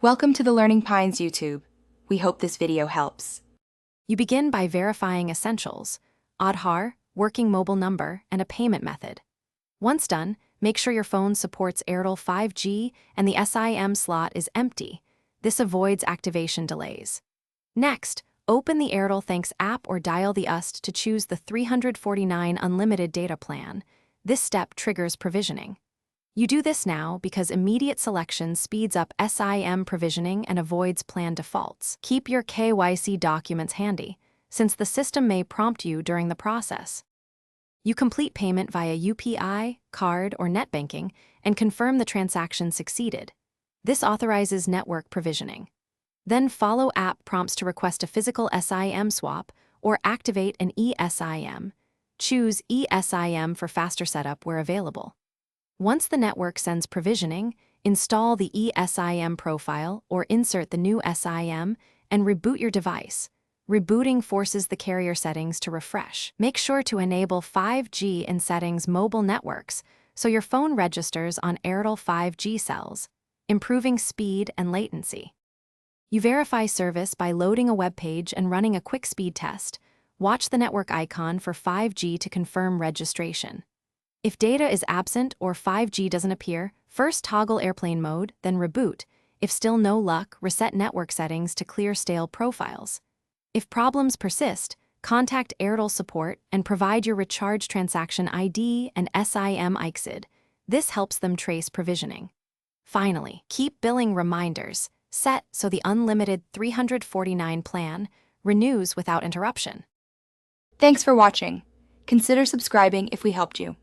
Welcome to the Learning Pines YouTube. We hope this video helps. You begin by verifying essentials: Aadhaar, working mobile number, and a payment method. Once done, make sure your phone supports Airtel 5G and the SIM slot is empty. This avoids activation delays. Next, open the Airtel Thanks app or dial the UST to choose the 349 unlimited data plan. This step triggers provisioning. You do this now because immediate selection speeds up SIM provisioning and avoids plan defaults. Keep your KYC documents handy, since the system may prompt you during the process. You complete payment via UPI, card, or net banking and confirm the transaction succeeded. This authorizes network provisioning. Then follow app prompts to request a physical SIM swap or activate an eSIM. Choose eSIM for faster setup where available. Once the network sends provisioning, install the eSIM profile or insert the new SIM and reboot your device. Rebooting forces the carrier settings to refresh. Make sure to enable 5G in settings mobile networks so your phone registers on Airtel 5G cells, improving speed and latency. You verify service by loading a web page and running a quick speed test. Watch the network icon for 5G to confirm registration. If data is absent or 5G doesn't appear, first toggle airplane mode, then reboot. If still no luck, reset network settings to clear stale profiles. If problems persist, contact Airtel support and provide your recharge transaction ID and SIM ICSID. This helps them trace provisioning. Finally, keep billing reminders set so the unlimited 349 plan renews without interruption. Thanks for watching. Consider subscribing if we helped you.